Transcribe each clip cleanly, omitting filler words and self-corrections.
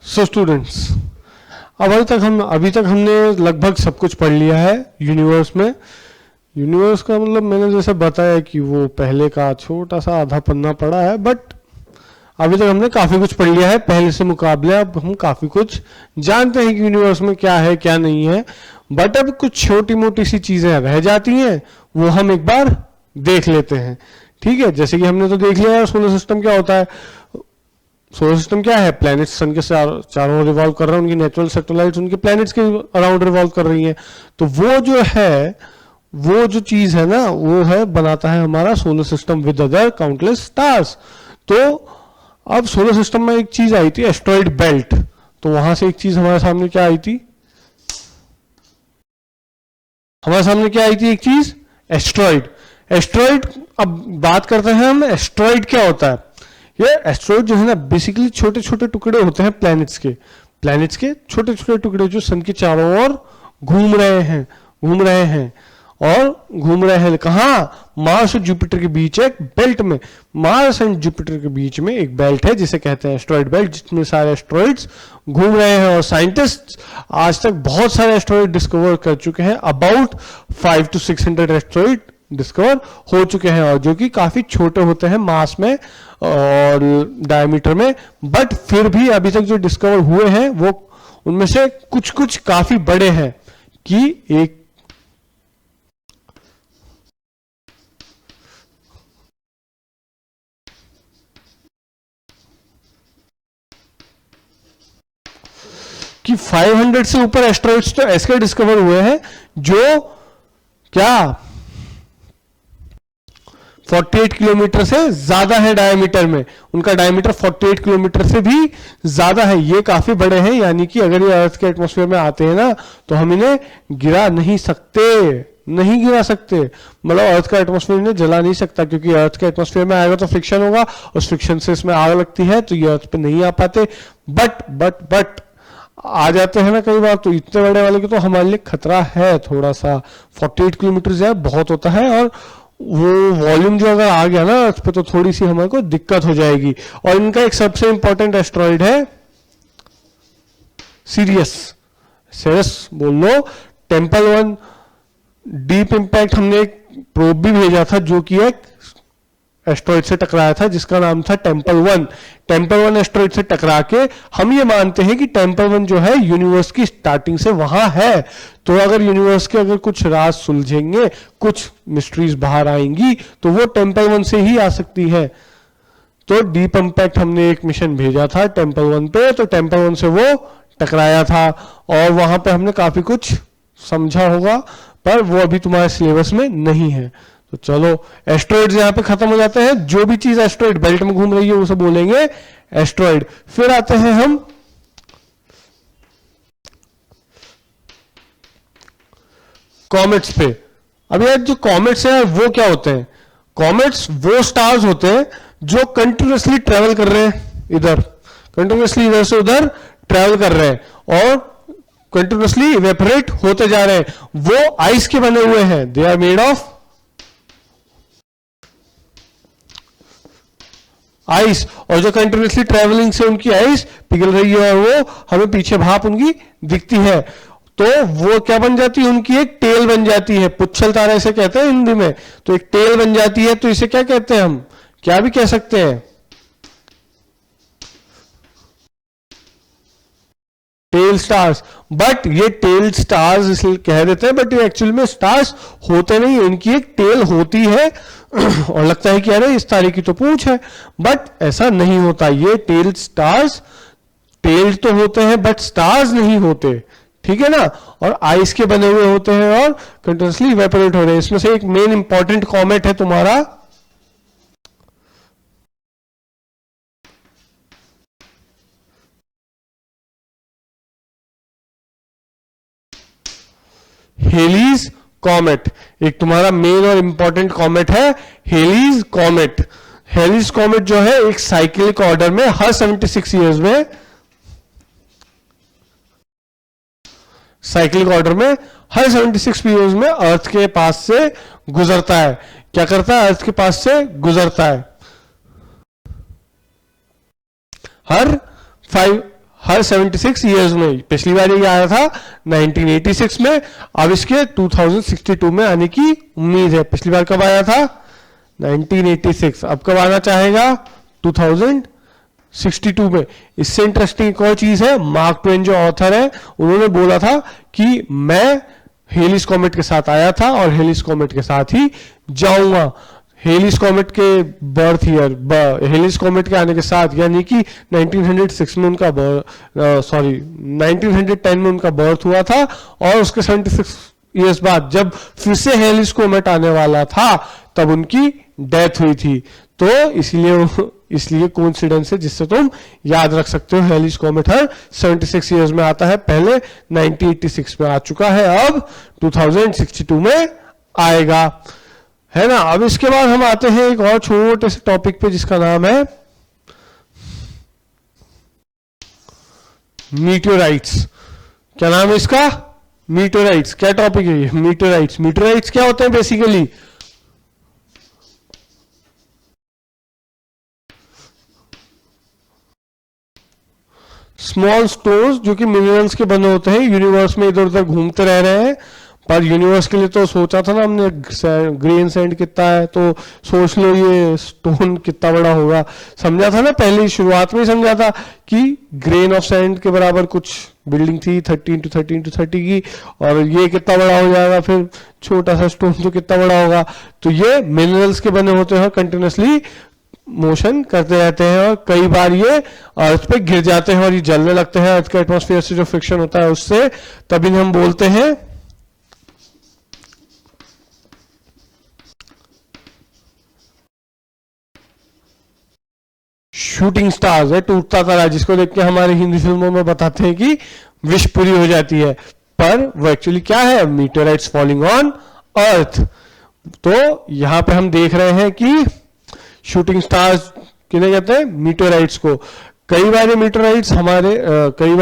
So students, अभी तक हमने लगभग सब कुछ पढ़ लिया है यूनिवर्स में। यूनिवर्स का मतलब मैंने जैसे बताया कि वो पहले का छोटा सा आधा पन्ना पढ़ा है, बट अभी तक हमने काफी कुछ पढ़ लिया है पहले से मुकाबले। अब हम काफी कुछ जानते हैं कि यूनिवर्स में क्या है क्या नहीं है, बट अब कुछ छोटी मोटी सी चीजें रह जाती हैं, वो हम एक बार देख लेते हैं। ठीक है, जैसे कि हमने तो देख लिया सोलर सिस्टम क्या होता है। सोलर सिस्टम क्या है? प्लैनेट्स सन के चारों रिवॉल्व कर रहे हैं, उनकी नेचुरल सैटेलाइट्स उनके प्लैनेट्स के अराउंड रिवॉल्व कर रही हैं। तो वो जो है, वो जो चीज है ना, वो है बनाता है हमारा solar system with other countless stars. तो अब सोलर सिस्टम में एक चीज आई थी, एस्ट्रॉइड बेल्ट। तो वहां से एक चीज हमारे सामने क्या आई थी? हमारे सामने क्या आई थी? एक चीज एस्ट्रॉइड। एस्ट्रॉइड, अब बात करते हैं हम एस्ट्रॉइड क्या होता है। ये एस्ट्रॉइड जो है ना, बेसिकली छोटे छोटे टुकड़े होते हैं प्लैनेट्स के छोटे छोटे टुकड़े जो सन के चारों ओर घूम रहे हैं कहाँ? मार्स और जुपिटर के बीच एक बेल्ट में। मार्स एंड जुपिटर के बीच में एक बेल्ट है जिसे कहते हैं एस्ट्रॉइड बेल्ट, जिसमें सारे एस्ट्रॉइड्स घूम रहे हैं। और साइंटिस्ट आज तक बहुत सारे एस्ट्रॉइड डिस्कवर कर चुके हैं। अबाउट 500 to 600 एस्ट्रॉइड डिस्कवर हो चुके हैं, और जो कि काफी छोटे होते हैं मास में और डायमीटर में। बट फिर भी अभी तक जो डिस्कवर हुए हैं वो उनमें से कुछ कुछ काफी बड़े हैं। कि एक कि 500 से ऊपर एस्ट्रॉइड्स तो ऐसे डिस्कवर हुए हैं जो क्या 48 किलोमीटर से ज्यादा है डायमीटर में। उनका डायमीटर 48 किलोमीटर से भी ज्यादा है। ये काफी बड़े हैं, यानी कि अगर ये अर्थ के एटमॉस्फेयर में आते हैं ना, तो हम इन्हें गिरा नहीं सकते। मतलब अर्थ का एटमॉस्फेयर इन्हें जला नहीं सकता, क्योंकि अर्थ के एटमॉस्फेयर में आएगा तो फ्रिक्शन होगा, उस फ्रिक्शन से इसमें आग लगती है, तो ये अर्थ पे नहीं आ पाते। बट आ जाते हैं ना कई बार, तो इतने बड़े वाले के तो हमारे लिए खतरा है थोड़ा सा। 48 किलोमीटर जो है बहुत होता है, और वो वॉल्यूम जो अगर आ गया ना अर्थ पे, तो थोड़ी सी हमारे को दिक्कत हो जाएगी। और इनका एक सबसे इंपॉर्टेंट एस्ट्रॉइड है सीरियस बोल लो, टेम्पल 1। डीप इंपैक्ट हमने एक प्रोब भी भेजा था जो कि एक एस्ट्रॉइड से टकराया था, जिसका नाम था टेम्पल 1 एस्ट्रॉइड से टकरा के हम ये मानते हैं कि टेम्पल 1 जो है यूनिवर्स की स्टार्टिंग से वहां है। तो अगर यूनिवर्स के अगर कुछ राज सुलझेंगे, कुछ मिस्ट्रीज बाहर आएंगी, तो वो टेम्पल 1 से ही आ सकती है। तो डीप इंपैक्ट हमने एक मिशन भेजा था टेम्पल 1 पे, तो टेम्पल 1 से वो टकराया था, और वहां पे हमने काफी कुछ समझा होगा, पर वो अभी तुम्हारे सिलेबस में नहीं है। तो चलो, एस्ट्रॉइड्स यहां पे खत्म हो जाते हैं। जो भी चीज एस्ट्रॉइड बेल्ट में घूम रही है उसे बोलेंगे एस्ट्रॉइड। फिर आते हैं हम कॉमेट्स पे। अब यार जो कॉमेट्स हैं वो क्या होते हैं? कॉमेट्स वो स्टार्स होते हैं जो कंटिन्यूसली ट्रेवल कर रहे हैं, कंटिन्यूसली इधर से उधर ट्रेवल कर रहे हैं और कंटिन्यूसली इवेपोरेट होते जा रहे हैं। वो आइस के बने हुए हैं, they are made of ice. और जो कंटिन्यूसली ट्रेवलिंग से उनकी आइस पिघल रही है, और वो हमें पीछे भाप उनकी दिखती है, तो वो क्या बन जाती है? उनकी एक टेल बन जाती है। पुच्छल तारा इसे कहते हैं हिंदी में। तो एक टेल बन जाती है, तो इसे क्या कहते हैं? हम क्या भी कह सकते हैं, टेल स्टार्स। बट ये टेल स्टार्स इसलिए कह देते हैं, बट ये एक्चुअली में स्टार्स होते नहीं है। इनकी एक टेल होती है और लगता है कि अरे इस तारे की तो पूंछ है, बट ऐसा नहीं होता। ये टेल स्टार्स टेल तो होते हैं बट स्टार्स नहीं होते, ठीक है ना। और आइस के बने हुए होते हैं और कंटिन्यूसली इवेपोरेट हो रहे हैं। इसमें से एक मेन इंपॉर्टेंट कॉमेट है तुम्हारा हेलीज कॉमेट। एक तुम्हारा मेन और इंपॉर्टेंट कॉमेट है हेलीज कॉमेट। हेलीज कॉमेट जो है एक साइक्लिक ऑर्डर में हर 76 ईयर्स में, साइक्लिक ऑर्डर में हर 76 ईयर्स में अर्थ के पास से गुजरता है। क्या करता है? अर्थ के पास से गुजरता है। हर 76 ईयर्स में। पिछली बार ये आया था 1986 में, अब इसके 2062 में आने की उम्मीद है। पिछली बार कब आया था? 1986। अब कब आना चाहेगा? 2062 में। इससे इंटरेस्टिंग एक और चीज है, मार्क ट्वेन जो ऑथर है उन्होंने बोला था कि मैं हेलिस कॉमेट के साथ आया था और हेलिस कॉमेट के साथ ही जाऊंगा। हेलिस कॉमेट के बर्थ ईयर, हेलिस कॉमेट के आने के साथ, यानी कि 1906 में उनका 1910 में उनका बर्थ हुआ था और उसके 76 ईयर्स बाद जब फिर से हेलिस कॉमेट आने वाला था तब उनकी डेथ हुई थी। तो इसलिए कोइंसिडेंस है जिससे तुम याद रख सकते हो। हेलिस कॉमेट हर 76 ईयर्स में आता है, पहले 1986 में आ चुका है, अब 2062 में आएगा, है ना। अब इसके बाद हम आते हैं एक और छोटे से टॉपिक पे जिसका नाम है मीटियोराइट्स। क्या नाम है इसका? मीटियोराइट्स। क्या टॉपिक है ये? मीटियोराइट्स। मीटियोराइट्स क्या होते हैं बेसिकली? स्मॉल स्टोन्स जो कि मिनरल्स के बने होते हैं, यूनिवर्स में इधर उधर घूमते रह रहे हैं। पर यूनिवर्स के लिए तो सोचा था ना हमने, ग्रेन सैंड कितना है, तो सोच लो ये स्टोन कितना बड़ा होगा। समझा था ना पहले शुरुआत में समझा था कि ग्रेन ऑफ सैंड के बराबर कुछ बिल्डिंग थी 30 × 30 × 30 की, और ये कितना बड़ा हो जाएगा, फिर छोटा सा स्टोन तो कितना बड़ा होगा। तो ये मिनरल्स के बने होते हैं, कंटिन्यूसली मोशन करते रहते हैं और कई बार ये अर्थ पे गिर जाते हैं और ये जलने लगते हैं अर्थ के एटमॉस्फेयर से जो फ्रिक्शन होता है उससे, तभी हम बोलते हैं शूटिंग स्टार्स है, टूटता तारा, जिसको देख के हमारे हिंदी फिल्मों में बताते हैं कि विश पूरी हो जाती है, पर वो एक्चुअली क्या है? Meteorites falling on earth. तो यहां पे हम देख रहे हैं कि शूटिंग स्टार्स किन्हें कहते हैं? मीटियोराइट्स को। कई बार ये मीटियोराइट्स कई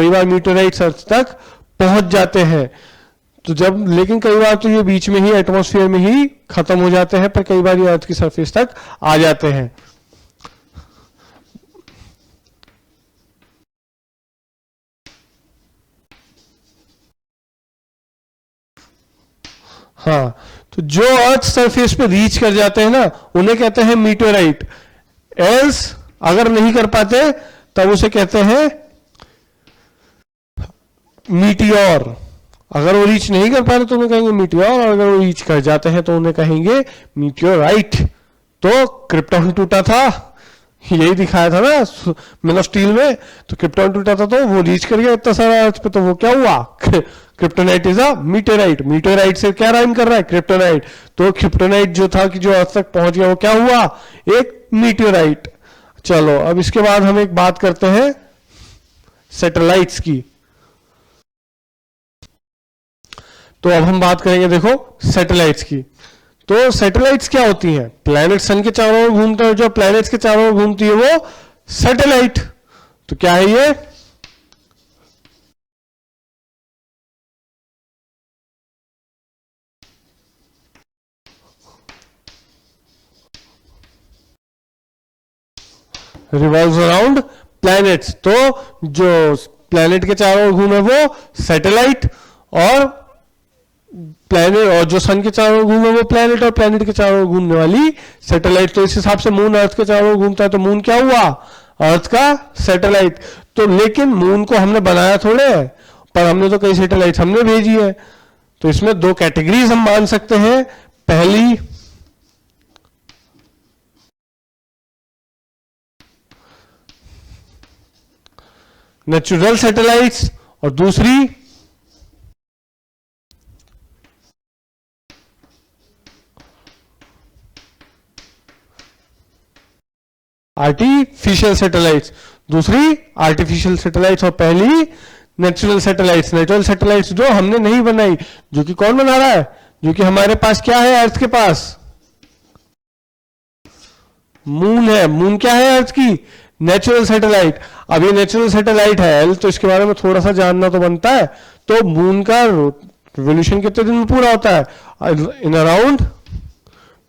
बार मीटियोराइट्स अर्थ तक पहुंच जाते हैं। तो लेकिन कई बार तो ये बीच में ही एटमॉस्फेयर में ही खत्म हो जाते हैं, पर कई बार ये अर्थ की सरफेस तक आ जाते हैं। हाँ, तो जो अर्थ सरफेस पे रीच कर जाते हैं ना, उन्हें कहते हैं मीटियोराइट। एल्स अगर नहीं कर पाते तब उसे कहते हैं मीटियोर। अगर वो रीच नहीं कर पाते तो उन्हें कहेंगे मीटियोर, और अगर वो रीच कर जाते हैं तो उन्हें कहेंगे मीटियोराइट। तो क्रिप्टॉन टूटा था, यही दिखाया था ना मैन ऑफ स्टील में। तो क्रिप्टॉन टूटा था तो वो रीच कर गया इतना सारा अर्थ पे, तो वो क्या हुआ? Kryptonite is a meteorite. Meteorite से क्या राइम कर रहा है? क्रिप्टोनाइट। तो क्रिप्टोनाइट जो था कि जो अर्थ तक पहुंच गया, वो क्या हुआ? एक मीटियोराइट। चलो अब इसके बाद हम एक बात करते हैं सैटेलाइट्स की। तो अब हम बात करेंगे, देखो, सैटेलाइट्स की। तो सैटेलाइट्स क्या होती हैं? प्लैनेट सन के चारों ओर घूमता है, जो प्लैनेट्स के चारों ओर घूमती है वो सैटेलाइट। तो क्या है ये? Revolves around planets. तो जो प्लैनेट के चारों ओर घूमे वो सैटेलाइट, और प्लैनेट, और जो सन के चारों ओर घूमे वो प्लैनेट, और प्लैनेट के चारों ओर घूमने वाली सैटेलाइट। तो इस हिसाब से मून अर्थ के चारों ओर घूमता है, तो मून क्या हुआ? अर्थ का सैटेलाइट। तो लेकिन मून को हमने बनाया थोड़े है, पर हमने तो कई सैटेलाइट हमने भेजी है। तो इसमें दो कैटेगरीज हम मान सकते हैं। पहली नेचुरल सैटेलाइट्स, और दूसरी आर्टिफिशियल सैटेलाइट्स। दूसरी आर्टिफिशियल सैटेलाइट्स और पहली नेचुरल सैटेलाइट्स। नेचुरल सैटेलाइट्स जो हमने नहीं बनाई, जो कि कौन बना रहा है? जो कि हमारे पास क्या है? अर्थ के पास मून है। मून क्या है अर्थ की? Natural satellite. अब ये नेचुरल सैटेलाइट है तो इसके बारे में थोड़ा सा जानना तो बनता है। तो मून का रिवोल्यूशन कितने दिन में पूरा होता है? इन अराउंड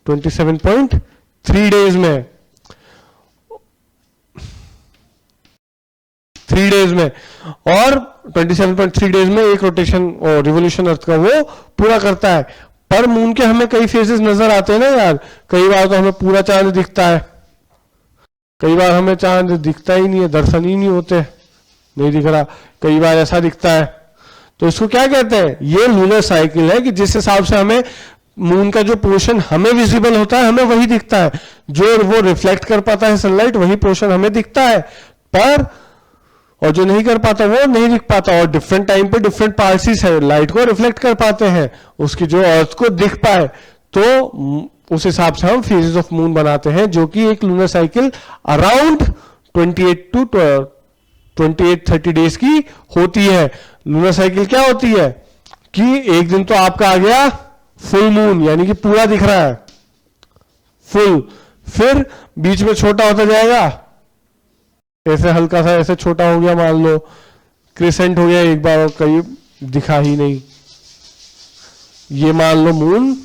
27.3 डेज में। 3 डेज में, और 27.3 डेज में एक रोटेशन और रिवोल्यूशन अर्थ का वो पूरा करता है। पर मून के हमें कई फेजेस नजर आते हैं ना यार, कई बार तो हमें पूरा चांद दिखता है, कई बार हमें चांद दिखता ही नहीं है, दर्शन ही नहीं होते, नहीं दिख रहा, कई बार ऐसा दिखता है। तो इसको क्या कहते हैं, ये लूनर साइकिल है कि जिस हिसाब से हमें मून का जो पोर्शन हमें विजिबल होता है हमें वही दिखता है, जो वो रिफ्लेक्ट कर पाता है सनलाइट वही पोर्शन हमें दिखता है, पर और जो नहीं कर पाता वो नहीं दिख पाता, और डिफरेंट टाइम पे डिफरेंट पार्ट्स है लाइट को रिफ्लेक्ट कर पाते हैं, उसकी जो अर्थ को दिख पाए, तो उस हिसाब से हम फेजेस ऑफ मून बनाते हैं, जो कि एक लूनर साइकिल अराउंड 28-30 डेज की होती है। लूनर साइकिल क्या होती है कि एक दिन तो आपका आ गया फुल मून, यानी कि पूरा दिख रहा है फुल, फिर बीच में छोटा होता जाएगा, ऐसे हल्का सा ऐसे छोटा हो गया, मान लो क्रिसेंट हो गया एक बार और कहीं दिखा ही नहीं, ये मान लो मून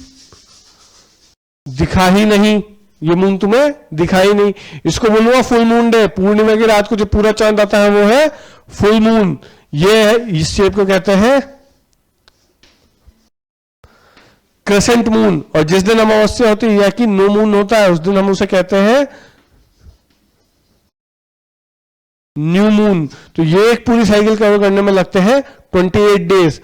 दिखा ही नहीं, ये मून तुम्हें दिखा ही नहीं, इसको बोलूंगा फुल मून डे। पूर्णिमा की रात को जो पूरा चांद आता है वो है फुल मून, ये है, इस शेप को कहते हैं क्रेसेंट मून। और जिस दिन अमावस्या होती है या कि नो मून होता है उस दिन हम उसे कहते हैं न्यू मून। तो ये एक पूरी साइकिल कवर करने में लगते हैं 28 डेज,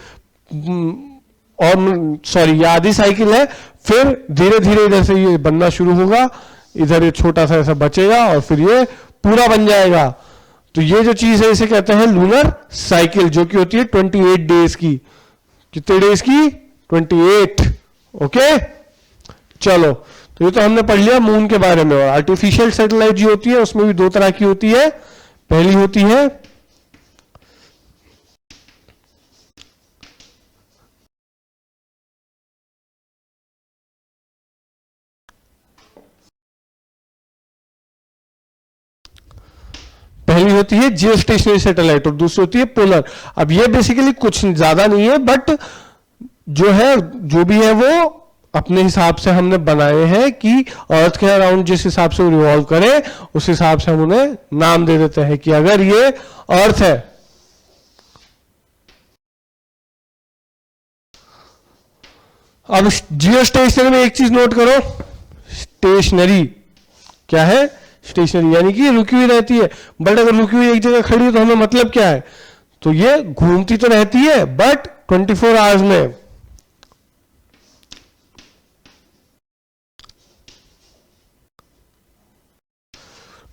और सॉरी ये आधी साइकिल है, फिर धीरे धीरे इधर से ये बनना शुरू होगा, इधर ये छोटा सा ऐसा बचेगा और फिर ये पूरा बन जाएगा। तो ये जो चीज है इसे कहते हैं लूनर साइकिल, जो कि होती है 28 डेज की। कितने डेज की? 28। ओके, चलो, तो ये तो हमने पढ़ लिया मून के बारे में। और आर्टिफिशियल सैटेलाइट जो होती है उसमें भी दो तरह की होती है। पहली होती है जियो स्टेशनरी सैटेलाइट और दूसरी होती है पोलर। अब ये बेसिकली कुछ ज्यादा नहीं है, बट जो है जो भी है वो अपने हिसाब से हमने बनाए हैं कि अर्थ के अराउंड जिस हिसाब से वो रिवॉल्व करे उस हिसाब से हम उन्हें नाम दे देते हैं कि अगर ये अर्थ है, अब जियो स्टेशनरी में एक चीज नोट करो, स्टेशनरी क्या है? स्टेशनरी यानी कि रुकी हुई रहती है, बट अगर रुकी हुई एक जगह खड़ी है तो हमें मतलब क्या है? तो ये घूमती तो रहती है बट 24 आवर्स में।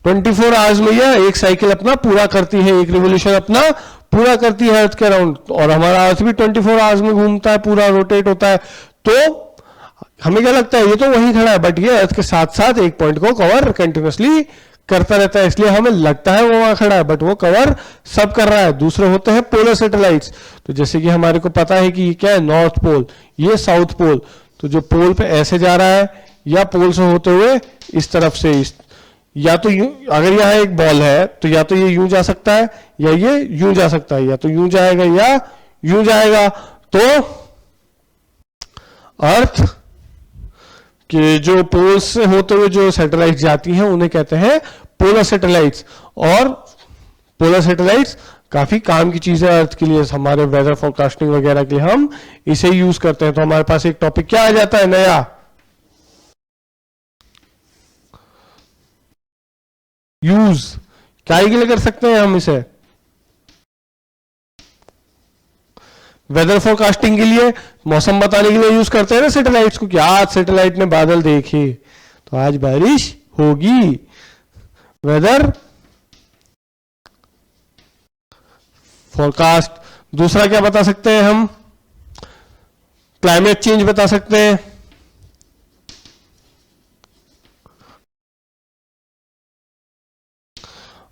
में यह एक साइकिल अपना पूरा करती है, एक रिवोल्यूशन अपना पूरा करती है अर्थ के अराउंड, और हमारा अर्थ भी 24 आवर्स में घूमता है, पूरा रोटेट होता है। तो हमें क्या लगता है ये तो वहीं खड़ा है, बट ये अर्थ के साथ साथ एक पॉइंट को कवर कंटिन्यूसली करता रहता है, इसलिए हमें लगता है वो वहां खड़ा है बट वो कवर सब कर रहा है। दूसरे होते हैं पोलर सैटेलाइट्स। तो जैसे कि हमारे को पता है कि ये क्या है, नॉर्थ पोल, ये साउथ पोल। तो जो पोल पे ऐसे जा रहा है या पोल से होते हुए इस तरफ से या तो यूं, अगर यहाँ एक बॉल है तो या तो ये यूं जा सकता है या ये यूं जा सकता है, या तो यूं जाएगा या यूं जाएगा। तो अर्थ के जो पोल्स से होते हुए जो सैटेलाइट्स जाती हैं उन्हें कहते हैं पोलर सैटेलाइट्स। और पोलर सैटेलाइट्स काफी काम की चीज है अर्थ के लिए, हमारे वेदर फोरकास्टिंग वगैरह के लिए हम इसे यूज करते हैं। तो हमारे पास एक टॉपिक क्या आ जाता है नया, यूज क्या के लिए कर सकते हैं हम इसे? वेदर फोरकास्टिंग के लिए, मौसम बताने के लिए यूज करते हैं ना सैटेलाइट्स को, कि आज सैटेलाइट ने बादल देखे तो आज बारिश होगी। Weather forecast. दूसरा क्या बता सकते हैं हम? क्लाइमेट चेंज बता सकते हैं।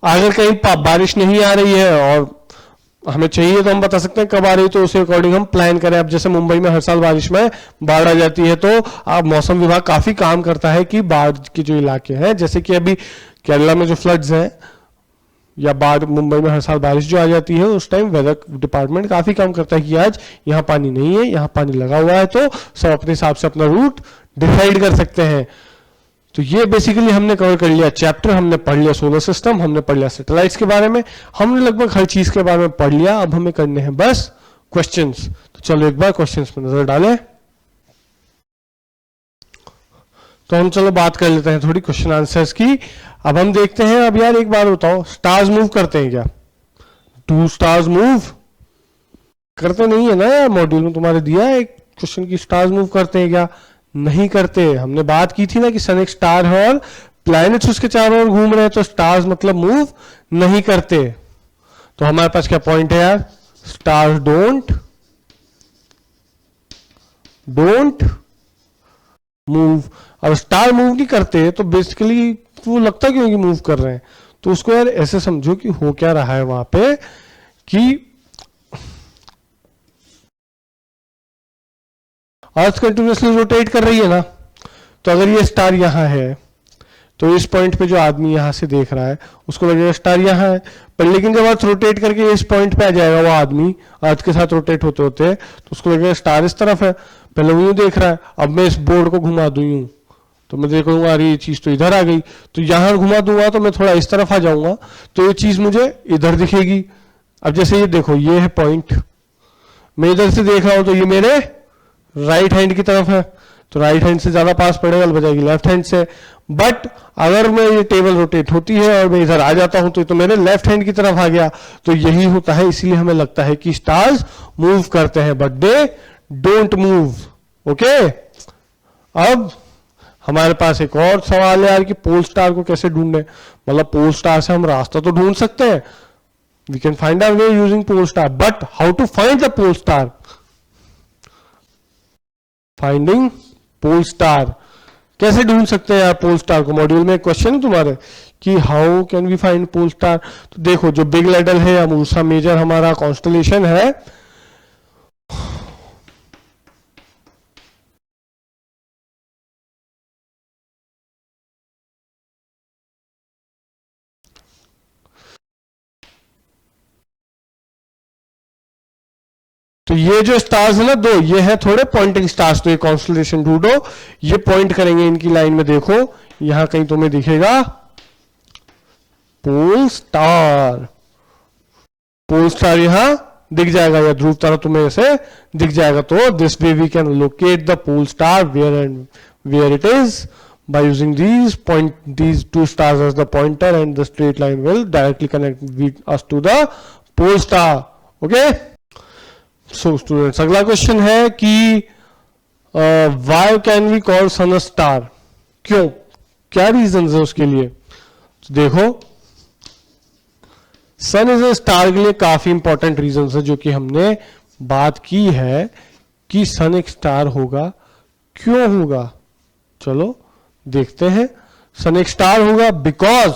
अगर कहीं बारिश नहीं आ रही है और हमें चाहिए तो हम बता सकते हैं कब आ रही है, तो उसे अकॉर्डिंग हम प्लान करें। अब जैसे मुंबई में हर साल बारिश में बाढ़ आ जाती है, तो अब मौसम विभाग काफी काम करता है कि बाढ़ के जो इलाके हैं, जैसे कि अभी केरला में जो फ्लड्स हैं या बाढ़, मुंबई में हर साल बारिश जो आ जाती है उस टाइम वेदर डिपार्टमेंट काफी काम करता है कि आज यहाँ पानी नहीं है, यहाँ पानी लगा हुआ है, तो सब अपने हिसाब से अपना रूट डिसाइड कर सकते हैं। तो ये बेसिकली हमने कवर कर लिया चैप्टर, हमने पढ़ लिया सोलर सिस्टम, हमने पढ़ लिया सैटेलाइट्स के बारे में, हमने लगभग हर चीज के बारे में पढ़ लिया। अब हमें करने हैं बस क्वेश्चंस। तो चलो एक बार क्वेश्चंस पे नजर डालें। तो हम चलो बात कर लेते हैं थोड़ी क्वेश्चन आंसर्स की। अब हम देखते हैं, अब यार एक बार बताओ, स्टार्स मूव करते हैं क्या? टू स्टार्स मूव करते नहीं है ना यार, मॉड्यूल में तुम्हारे दिया है एक क्वेश्चन की स्टार्स मूव करते हैं क्या? नहीं करते। हमने बात की थी ना कि सन एक स्टार है और प्लैनेट्स उसके चारों ओर घूम रहे हैं, तो स्टार्स मतलब मूव नहीं करते। तो हमारे पास क्या पॉइंट है यार? Stars don't move. अब स्टार मूव नहीं करते तो बेसिकली वो लगता क्यों कि मूव कर रहे हैं? तो उसको यार ऐसे समझो कि हो क्या रहा है वहां पे कि अर्थ कंटिन्यूअसली रोटेट कर रही है ना। तो अगर ये स्टार यहां है तो इस पॉइंट पे जो आदमी यहां से देख रहा है उसको लगेगा स्टार यहां है, पर लेकिन जब अर्थ रोटेट करके इस पॉइंट पे आ जाएगा वो आदमी अर्थ के साथ रोटेट होते होते, तो उसको लगेगा स्टार इस तरफ है। पहले वो यूं देख रहा है, अब मैं इस बोर्ड को घुमा दूं यूं तो मैं देख लूंगा अरे ये चीज तो इधर आ गई, तो यहां घुमा दूंगा तो मैं थोड़ा इस तरफ आ जाऊंगा तो ये चीज मुझे इधर दिखेगी। अब जैसे ये देखो, ये है पॉइंट, मैं इधर से देख रहा हूं तो ये मेरे राइट हैंड की तरफ है, तो राइट हैंड से ज्यादा पास पड़ेगा, बजाएगी लेफ्ट हैंड से। बट अगर मैं ये टेबल रोटेट होती है और मैं इधर आ जाता हूं तो मेरे लेफ्ट हैंड की तरफ आ गया। तो यही होता है, इसीलिए हमें लगता है कि स्टार्स मूव करते हैं but they don't move. Okay, अब हमारे पास एक और सवाल है यार कि पोल स्टार को कैसे ढूंढे? मतलब पोल स्टार से हम रास्ता तो ढूंढ सकते हैं, we can find our way using pole star, but how to find the pole star? Finding pole star कैसे ढूंढ सकते हैं यार पोल स्टार को? मॉड्यूल में एक क्वेश्चन है तुम्हारे कि how can we find pole star. तो देखो, जो बिग लैडल है या मूसा मेजर हमारा कॉन्स्टलेशन है, तो ये जो स्टार्स है ना दो, ये है थोड़े पॉइंटिंग स्टार्स। तो ये कॉन्स्टलेशन ढूंढो, ये पॉइंट करेंगे इनकी लाइन में, देखो यहां कहीं तुम्हें दिखेगा पोल स्टार। पोल स्टार यहां दिख जाएगा या ध्रुव तारा तुम्हें ऐसे दिख जाएगा। तो this way we can locate the pole star where it is by using these two stars as the pointer, and the straight line will directly connect us to the pole star. Okay, so students, अगला question है कि why can we call sun a star? क्यों, क्या reason है उसके लिए? तो देखो, सन इज ए स्टार के लिए काफी इंपॉर्टेंट रीजन है जो कि हमने बात की है कि सन एक स्टार होगा। क्यों होगा, चलो देखते हैं। सन एक स्टार होगा बिकॉज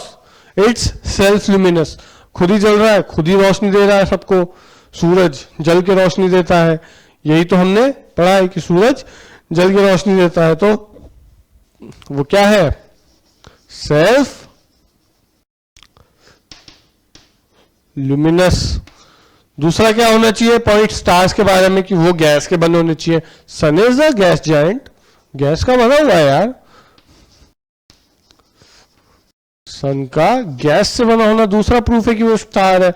इट्स सेल्फ ल्यूमिनस, खुद ही जल रहा है, खुद ही रोशनी दे रहा है सबको। सूरज जल के रोशनी देता है, यही तो हमने पढ़ा है कि सूरज जल के रोशनी देता है। तो वो क्या है? Self luminous. दूसरा क्या होना चाहिए पॉइंट स्टार्स के बारे में कि वो गैस के बने होने चाहिए। Sun is a gas giant, gas का बना हुआ है यार। सन का गैस से बना होना दूसरा प्रूफ है कि वो स्टार है।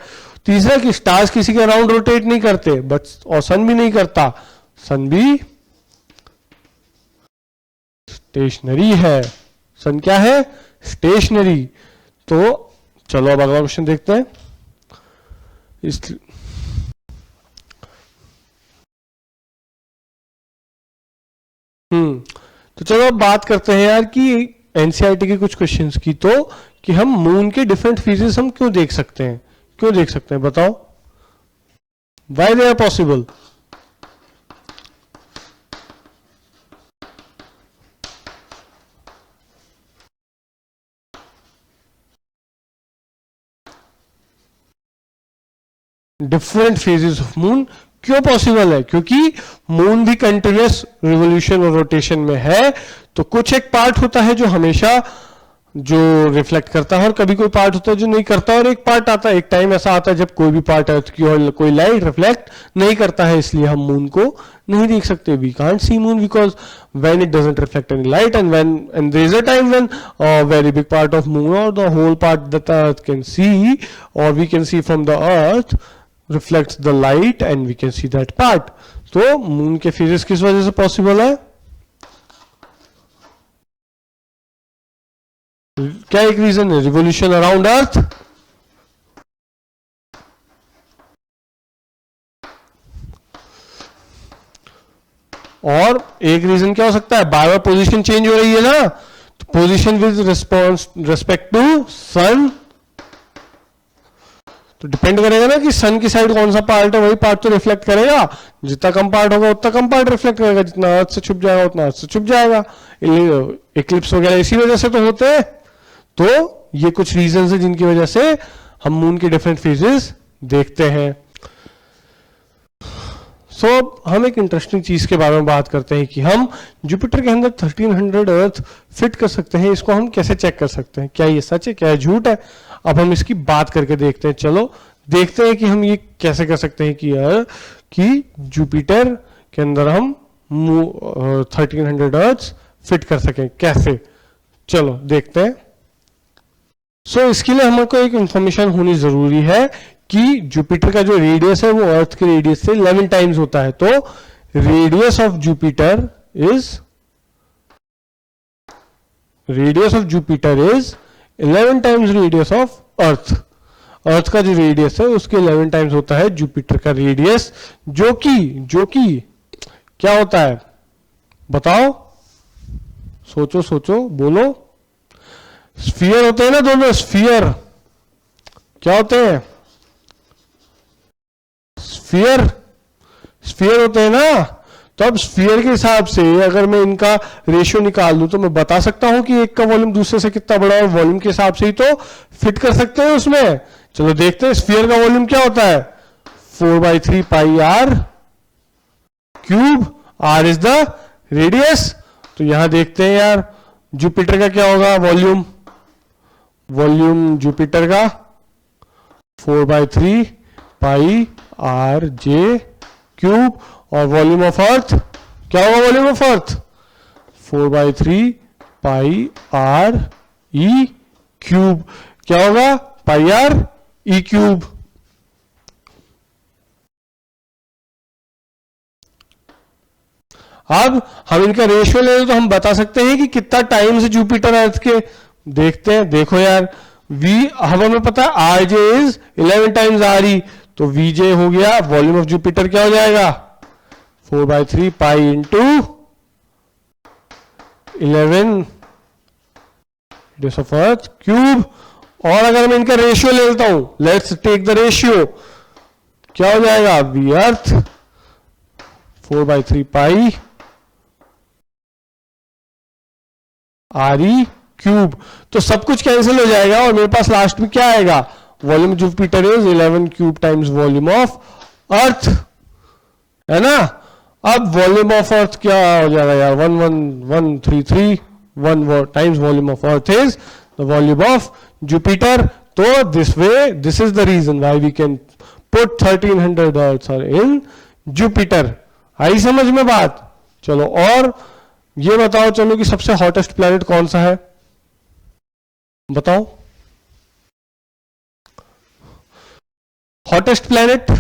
तीसरा कि स्टार्स किसी के अराउंड रोटेट नहीं करते, बट और सन भी नहीं करता, सन भी स्टेशनरी है। सन क्या है? स्टेशनरी। तो चलो अब अगला क्वेश्चन देखते हैं। तो चलो अब बात करते हैं यार कि एनसीईआरटी के कुछ क्वेश्चंस की, तो कि हम मून के डिफरेंट फेजेस हम क्यों देख सकते हैं? क्यों देख सकते हैं बताओ? Why they are possible? Different phases of moon क्यों पॉसिबल है? क्योंकि मून भी कंटिन्यूअस रिवोल्यूशन और रोटेशन में है। तो कुछ एक पार्ट होता है जो हमेशा जो रिफ्लेक्ट करता है और कभी कोई पार्ट होता है जो नहीं करता, और एक पार्ट आता है, एक टाइम ऐसा आता है जब कोई भी पार्ट अर्थ की और कोई लाइट रिफ्लेक्ट नहीं करता है, इसलिए हम मून को नहीं देख सकते. We can't see moon because when it doesn't reflect any light, and there is a time when a very big part of moon or the whole part that earth can see or we can see from the earth reflects the light and we can see that part. तो moon के phases किस वजह से possible है? क्या एक reason है? Revolution around earth. और एक रीजन क्या हो सकता है? बार बार पोजीशन चेंज हो रही है ना, तो position with response respect to sun, तो डिपेंड करेगा ना कि सन की साइड कौन सा पार्ट है, वही पार्ट तो रिफ्लेक्ट करेगा. जितना कम पार्ट होगा उतना कम पार्ट रिफ्लेक्ट करेगा, जितना अर्थ से छुप जाएगा उतना अर्थ से छुप जाएगा. इक्लिप्स वगैरह इसी वजह से तो होते हैं. तो ये कुछ रीजंस है जिनकी वजह से हम मून के डिफरेंट फेजेस देखते हैं. सो हम एक इंटरेस्टिंग चीज के बारे में बात करते हैं कि हम जुपिटर के अंदर 1300 अर्थ फिट कर सकते हैं. इसको हम कैसे चेक कर सकते हैं? क्या ये सच है, क्या ये झूठ है? अब हम इसकी बात करके देखते हैं. चलो देखते हैं कि हम ये कैसे कर सकते हैं कि जुपिटर के अंदर हम 1300 अर्थ फिट कर सकें. कैसे? चलो देखते हैं. सो इसके लिए हमको एक इंफॉर्मेशन होनी जरूरी है कि जुपिटर का जो रेडियस है वो अर्थ के रेडियस से 11 टाइम्स होता है. तो radius of Jupiter is 11 times radius of earth. Earth का जो रेडियस है उसके 11 टाइम्स होता है जुपिटर का रेडियस, जो कि क्या होता है? बताओ, सोचो बोलो. स्फीयर होते हैं ना दोनों. स्फीयर क्या होते हैं? स्फीयर होते हैं ना. तो अब स्फीयर के हिसाब से अगर मैं इनका रेशियो निकाल दूं तो मैं बता सकता हूं कि एक का वॉल्यूम दूसरे से कितना बड़ा है. वॉल्यूम के हिसाब से ही तो फिट कर सकते हैं उसमें. चलो देखते हैं स्फीयर का वॉल्यूम क्या होता है. 4/3 pi r cube. R is the radius. तो यहां देखते हैं यार जुपिटर का क्या होगा वॉल्यूम जुपिटर का 4/3 पाई आर जे क्यूब. और वॉल्यूम ऑफ अर्थ क्या होगा? Volume of earth 4/3 pi R E cube. क्या होगा? पाई आर ई क्यूब. अब हम इनका रेशियो ले तो हम बता सकते हैं कि कितना टाइम से जुपिटर अर्थ के. देखते हैं. देखो यार v हमें पता है R J is 11 times R E. तो वी जे हो गया वॉल्यूम ऑफ जुपिटर क्या हो जाएगा? 4/3 pi into 11 radius of earth cube. और अगर मैं इनका रेशियो ले लेता हूं, लेट्स टेक द रेशियो, क्या हो जाएगा? V earth 4/3 pi R E cube. तो सब कुछ कैंसिल हो जाएगा और मेरे पास लास्ट में क्या आएगा? Volume Jupiter is 11 cube times volume of अर्थ, है ना. अब वॉल्यूम ऑफ अर्थ क्या हो जाएगा यार? 11133 1 times volume of earth is the volume of Jupiter. तो this is the reason why we can put 1300 earth in Jupiter. आई समझ में बात? चलो और ये बताओ चलो कि सबसे हॉटेस्ट प्लैनेट कौन सा है? बताओ. हॉटेस्ट प्लैनेट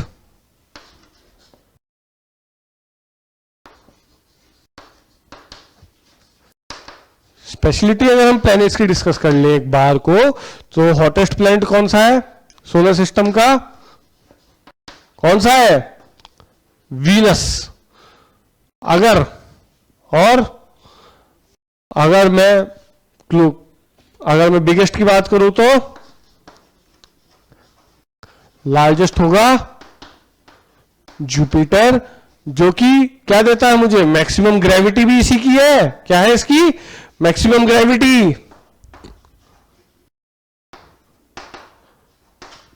स्पेशलिटी अगर हम प्लैनेट्स की डिस्कस कर ले एक बार को, तो हॉटेस्ट प्लैनेट कौन सा है सोलर सिस्टम का? कौन सा है? वीनस. अगर मैं बिगेस्ट की बात करूं तो लार्जेस्ट होगा जुपिटर, जो कि क्या देता है मुझे? मैक्सिमम ग्रेविटी भी इसी की है. क्या है इसकी? Maximum gravity.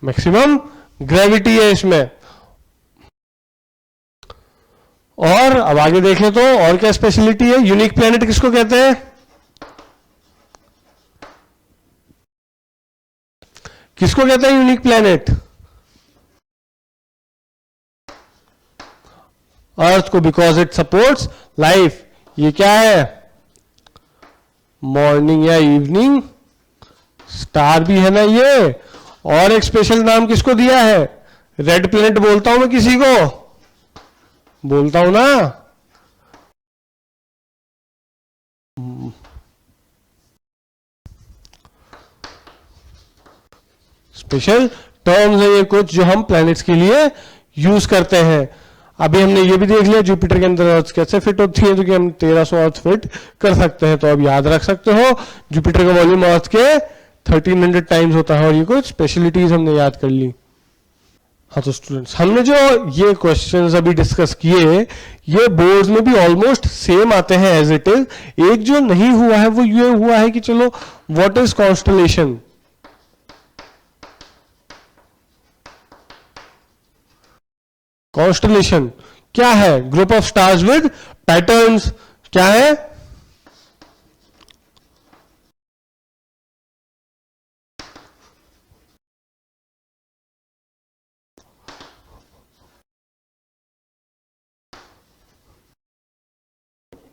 मैक्सिमम ग्रेविटी है इसमें. और अब आगे देखें तो और क्या स्पेशलिटी है? यूनिक प्लैनेट किसको कहते हैं? किसको कहते हैं यूनिक प्लैनेट? अर्थ को, बिकॉज इट सपोर्ट्स लाइफ। ये क्या है? मॉर्निंग या इवनिंग स्टार भी है ना ये। और एक स्पेशल नाम किसको दिया है? रेड प्लैनेट बोलता हूं मैं किसी को, बोलता हूं ना। स्पेशल टर्म्स है ये कुछ जो हम प्लैनेट्स के लिए यूज करते हैं। अभी हमने ये भी देख लिया जुपिटर के अंदर अर्थ कैसे फिट होती है, तो कि हम 1300 अर्थ फिट कर सकते हैं। तो अब याद रख सकते हो जुपिटर का वॉल्यूम अर्थ के 1300 टाइम्स होता है। और ये कुछ स्पेशलिटीज हमने याद कर ली। हाँ तो स्टूडेंट्स, हमने जो ये क्वेश्चंस अभी डिस्कस किए ये बोर्ड्स में भी ऑलमोस्ट सेम आते हैं एज इट इज। एक जो नहीं हुआ है वो ये हुआ है कि चलो व्हाट इज कॉन्स्टलेशन। कॉन्स्टलेशन क्या है? Group of stars with patterns. क्या है?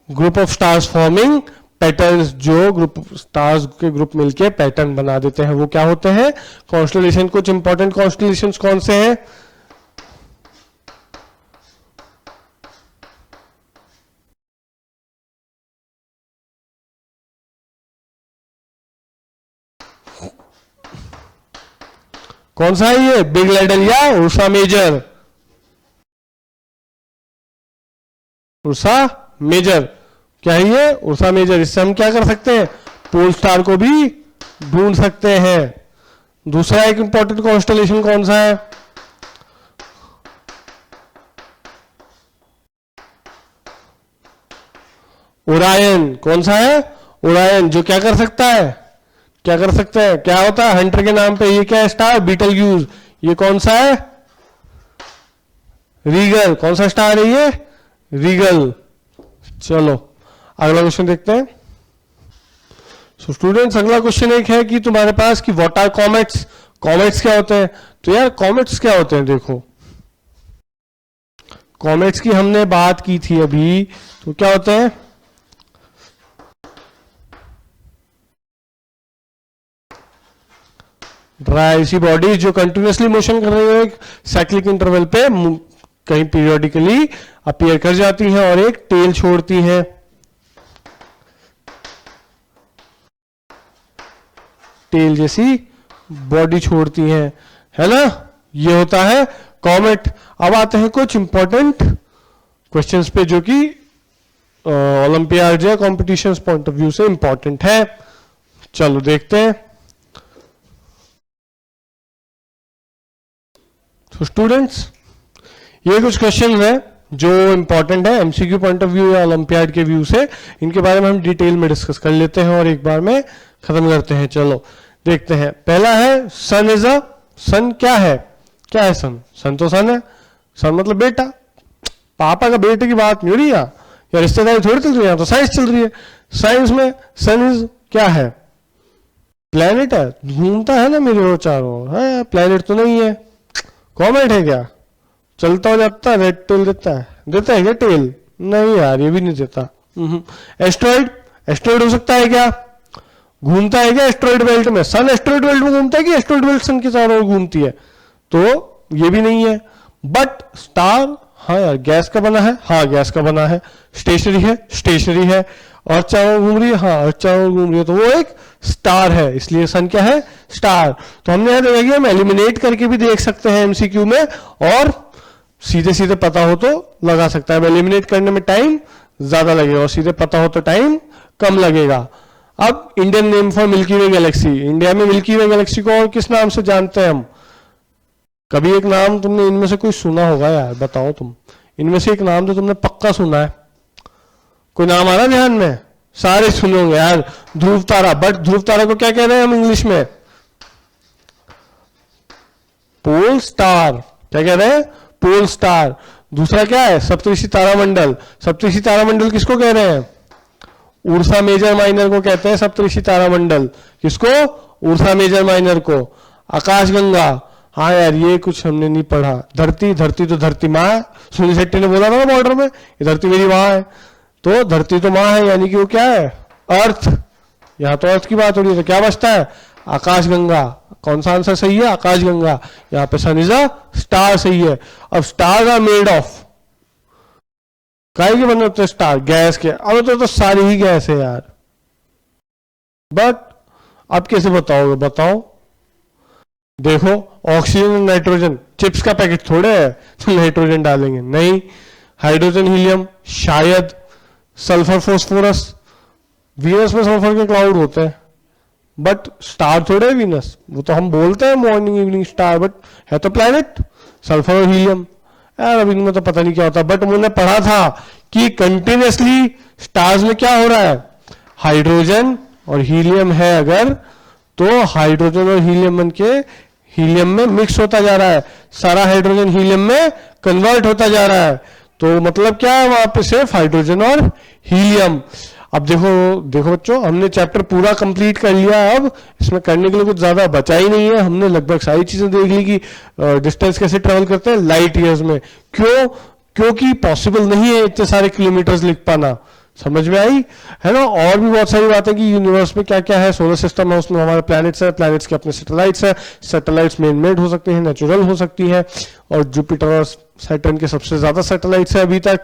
Group of stars forming patterns. जो ग्रुप स्टार्स के ग्रुप मिलके पैटर्न बना देते हैं वो क्या होते हैं? कॉन्स्टलेशन। कुछ इंपॉर्टेंट कॉन्स्टलेशंस कौन से हैं? कौन सा है ये? बिग लैडल या उर्सा मेजर? Ursa Major. क्या है ये? Ursa Major. इससे हम क्या कर सकते हैं? पोल स्टार को भी ढूंढ सकते हैं। दूसरा एक इंपॉर्टेंट कॉन्स्टलेशन कौन सा है? ओरायन। कौन सा है? ओरायन। जो क्या कर सकता है? क्या कर सकते हैं? क्या होता है हंटर के नाम पे? ये क्या है? स्टार बीटलग्यूज। ये कौन सा है? रीगल। कौन सा स्टार है ये? रीगल। चलो अगला क्वेश्चन देखते हैं। सो स्टूडेंट्स, अगला क्वेश्चन एक है कि तुम्हारे पास कि व्हाट आर कॉमेट्स। कॉमेट्स क्या होते हैं? तो यार कॉमेट्स क्या होते हैं? देखो कॉमेट्स की हमने बात की थी अभी। तो क्या होते हैं? ड्राई सी बॉडीज जो कंटिन्यूसली मोशन कर रही है एक साइक्लिक इंटरवल पे, कहीं पीरियोडिकली अपीयर कर जाती हैं और एक टेल छोड़ती हैं। टेल जैसी बॉडी छोड़ती हैं, है ना? ये होता है कॉमेट। अब आते हैं कुछ इंपॉर्टेंट क्वेश्चंस पे जो कि ओलंपियाड या कॉम्पिटिशंस पॉइंट ऑफ व्यू से इंपॉर्टेंट है। चलो देखते हैं। तो स्टूडेंट्स, ये कुछ क्वेश्चन है जो इंपॉर्टेंट है एमसीक्यू पॉइंट ऑफ व्यू या ओलंपियाड के व्यू से। इनके बारे में हम डिटेल में डिस्कस कर लेते हैं और एक बार में खत्म करते हैं। चलो देखते हैं। पहला है सन इज अ। सन क्या है? क्या है सन? सन तो सन है। सन मतलब बेटा। पापा का बेटे की बात नहीं हो रही या रिश्तेदारी थोड़ी चल रही है, तो साइंस चल रही है। साइंस में सन इज क्या है? प्लेनेट है, घूमता है ना मेरे वो चारों। है प्लेनेट तो नहीं है। कॉमेट है क्या? चलता हो जाता है, रेड टेल देता है। देता है क्या टेल? नहीं यार, ये भी नहीं देता। एस्ट्रॉइड। एस्ट्रॉइड हो सकता है क्या? घूमता है क्या एस्ट्रॉइड बेल्ट में? सन एस्ट्रॉइड बेल्ट में घूमता है कि एस्ट्रॉइड बेल्ट सन के चारों ओर घूमती है? तो ये भी नहीं है। बट स्टार, हाँ यार गैस का बना है। हाँ गैस का बना है। स्टेशनरी है। स्टेशनरी है। और चारों घूम रही है। हाँ और चारों घूम रही है, तो वो एक स्टार है। इसलिए सन क्या है? स्टार। तो हमने यहां देखा कि हम एलिमिनेट करके भी देख सकते हैं एमसीक्यू में, और सीधे सीधे पता हो तो लगा सकता है। एलिमिनेट करने में टाइम ज्यादा लगेगा और सीधे पता हो तो टाइम कम लगेगा। अब Indian name for milky way Galaxy. India में मिल्की वे गैलेक्सी को और किस नाम से जानते हैं हम? कभी एक नाम तुमने इनमें से कोई सुना होगा यार, बताओ तुम। इनमें से एक नाम तो तुमने पक्का सुना है। कोई नाम आ रहा ध्यान में? सारे सुनोगे यार। ध्रुव तारा। बट ध्रुव तारा को क्या कह रहे हैं हम इंग्लिश में? Pole star. क्या कह रहे हैं? Pole star. दूसरा क्या है? सप्तऋषि तारामंडल। सप्तऋषि तारामंडल किसको कह रहे हैं? उर्सा मेजर माइनर को कहते हैं सप्तऋषि तारामंडल। किसको? उर्सा मेजर माइनर को। आकाशगंगा, हाँ यार ये कुछ हमने नहीं पढ़ा। धरती, धरती तो धरती माँ है, सुनील शेट्टी ने बोला था ना बॉर्डर में, ये धरती मेरी माँ है, तो धरती तो माँ है, यानी कि वो क्या है, अर्थ। यहाँ तो अर्थ की बात हो रही है, तो क्या बचता है, आकाशगंगा। कौन सा आंसर सही है, आकाशगंगा। यहाँ पे सन इज अ स्टार सही है। अब स्टार्स आर मेड ऑफ, काहे के बने होते हैं स्टार, गैस के। अब तो सारी ही गैस है यार, बट आप कैसे बताओगे, बताओ। देखो ऑक्सीजन और नाइट्रोजन, चिप्स का पैकेट थोड़े है तो नाइट्रोजन डालेंगे, नहीं। हाइड्रोजन हीलियम शायद, सल्फर फोस्फोरस, वीनस में सल्फर के क्लाउड होते हैं, बट स्टार थोड़े है वीनस, वो तो हम बोलते हैं मॉर्निंग इवनिंग स्टार, बट है तो प्लैनेट। सल्फर और हीलियम यार अब इनमें तो पता नहीं क्या होता, बट मैंने पढ़ा था कि कंटिन्यूसली स्टार्स में क्या हो रहा है, हाइड्रोजन और हीलियम है अगर, तो हाइड्रोजन और हीलियम बन के हीलियम में मिक्स होता जा रहा है, सारा हाइड्रोजन हीलियम में कन्वर्ट होता जा रहा है। तो मतलब क्या है, वहां पे सिर्फ हाइड्रोजन और हीलियम। अब देखो देखो बच्चों, हमने चैप्टर पूरा कंप्लीट कर लिया है। अब इसमें करने के लिए कुछ ज्यादा बचा ही नहीं है, हमने लगभग सारी चीजें देख ली कि डिस्टेंस कैसे ट्रेवल करते हैं लाइट ईयर्स में। क्यों, क्योंकि पॉसिबल नहीं है इतने सारे किलोमीटर्स लिख पाना। समझ में आई है ना। और भी बहुत सारी बातें कि यूनिवर्स में क्या क्या है, सोलर सिस्टम है, उसमें हमारे प्लैनेट्स है, प्लैनेट्स के अपने सैटेलाइट्स है, सैटेलाइट्स मैन मेड हो सकते हैं, नेचुरल हो सकती है, और जुपिटर और सैटर्न के सबसे ज्यादा सैटेलाइट्स है अभी तक।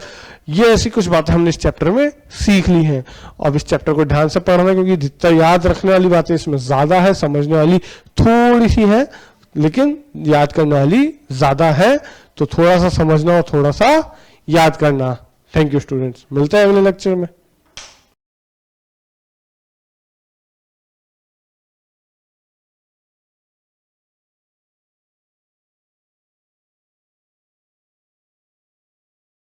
ये ऐसी कुछ बातें हमने इस चैप्टर में सीख ली हैं। अब इस चैप्टर को ध्यान से पढ़ना, क्योंकि जितना याद रखने वाली बातें इसमें ज्यादा है, समझने वाली थोड़ी सी है, लेकिन याद करने वाली ज्यादा है। तो थोड़ा सा समझना और थोड़ा सा याद करना। थैंक यू स्टूडेंट्स, मिलते हैं अगले लेक्चर में।